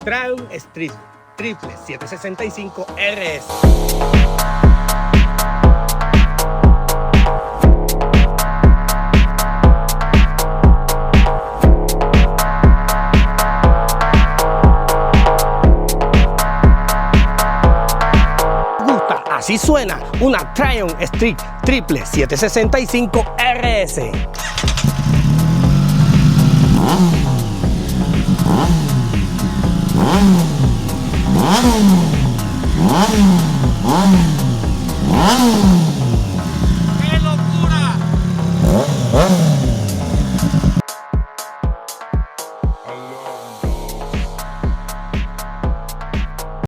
Triumph Street Triple 765 RS. Así suena una Triumph Street Triple 765 RS. Mm-hmm.